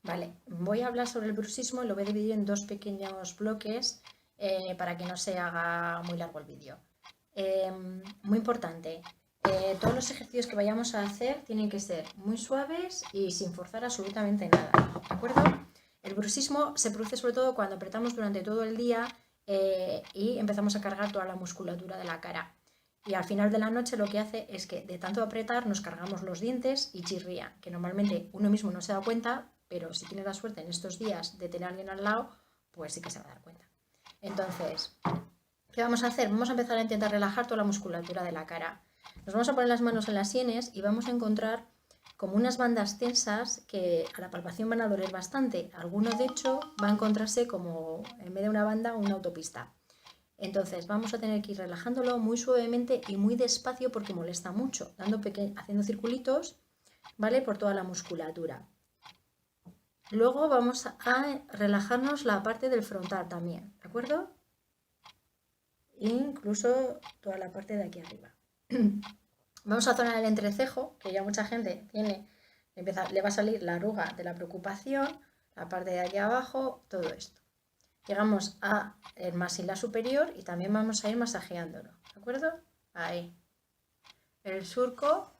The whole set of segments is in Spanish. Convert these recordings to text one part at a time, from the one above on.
Vale, voy a hablar sobre el bruxismo y lo voy a dividir en dos pequeños bloques para que no se haga muy largo el vídeo. Muy importante, todos los ejercicios que vayamos a hacer tienen que ser muy suaves y sin forzar absolutamente nada, ¿de acuerdo? El bruxismo se produce sobre todo cuando apretamos durante todo el día y empezamos a cargar toda la musculatura de la cara. Y al final de la noche lo que hace es que de tanto apretar nos cargamos los dientes y chirría, que normalmente uno mismo no se da cuenta, pero si tiene la suerte en estos días de tener a alguien al lado, pues sí que se va a dar cuenta. Entonces, ¿qué vamos a hacer? Vamos a empezar a intentar relajar toda la musculatura de la cara. Nos vamos a poner las manos en las sienes y vamos a encontrar como unas bandas tensas que a la palpación van a doler bastante. Alguno, de hecho, va a encontrarse como, en vez de una banda, una autopista. Entonces vamos a tener que ir relajándolo muy suavemente y muy despacio porque molesta mucho, haciendo circulitos, ¿vale? Por toda la musculatura. Luego vamos a relajarnos la parte del frontal también, ¿de acuerdo? Incluso toda la parte de aquí arriba. Vamos a zonar el entrecejo, que ya mucha gente le va a salir la arruga de la preocupación, la parte de aquí abajo, todo esto. Llegamos al maxilar superior y también vamos a ir masajeándolo, ¿de acuerdo? Ahí. El surco,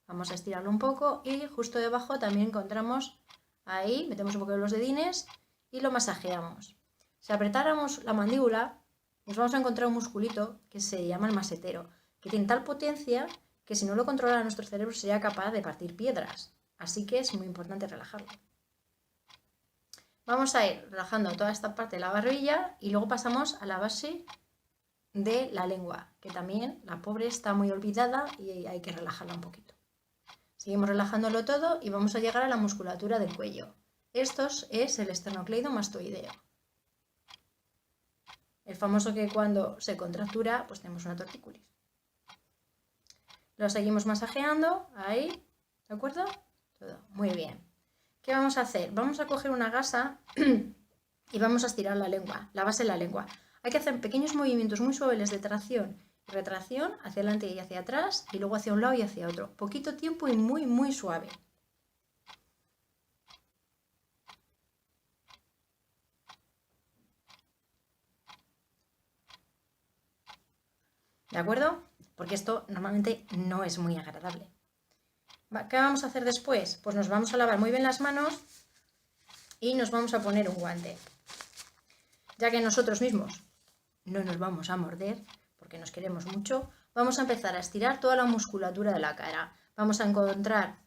vamos a estirarlo un poco y justo debajo también encontramos ahí, metemos un poco de los dedines y lo masajeamos. Si apretáramos la mandíbula, nos vamos a encontrar un musculito que se llama el masetero, que tiene tal potencia que si no lo controla nuestro cerebro sería capaz de partir piedras. Así que es muy importante relajarlo. Vamos a ir relajando toda esta parte de la barbilla y luego pasamos a la base de la lengua, que también la pobre está muy olvidada y hay que relajarla un poquito. Seguimos relajándolo todo y vamos a llegar a la musculatura del cuello. Esto es el esternocleidomastoideo. El famoso que cuando se contractura, pues tenemos una tortícolis. Lo seguimos masajeando, ahí, ¿de acuerdo? Todo, muy bien. ¿Qué vamos a hacer? Vamos a coger una gasa y vamos a estirar la lengua, la base de la lengua. Hay que hacer pequeños movimientos muy suaves de tracción y retracción hacia adelante y hacia atrás y luego hacia un lado y hacia otro. Poquito tiempo y muy, muy suave. ¿De acuerdo? Porque esto normalmente no es muy agradable. ¿Qué vamos a hacer después? Pues nos vamos a lavar muy bien las manos y nos vamos a poner un guante. Ya que nosotros mismos no nos vamos a morder, porque nos queremos mucho, vamos a empezar a estirar toda la musculatura de la cara. Vamos a encontrar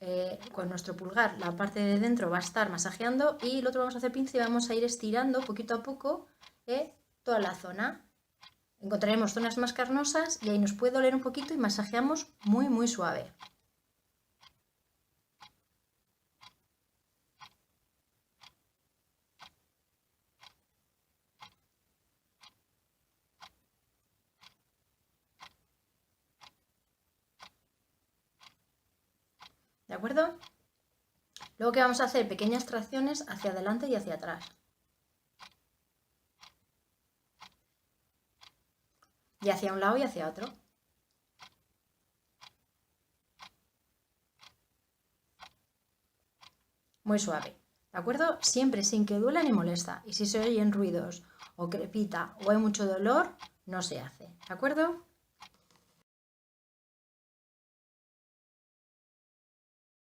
con nuestro pulgar la parte de dentro va a estar masajeando y el otro vamos a hacer pinza y vamos a ir estirando poquito a poco toda la zona. Encontraremos zonas más carnosas y ahí nos puede doler un poquito y masajeamos muy, muy suave. ¿De acuerdo? Luego, ¿qué vamos a hacer? Pequeñas tracciones hacia adelante y hacia atrás. Y hacia un lado y hacia otro. Muy suave, ¿de acuerdo? Siempre sin que duela ni molesta. Y si se oyen ruidos o crepita o hay mucho dolor, no se hace, ¿de acuerdo?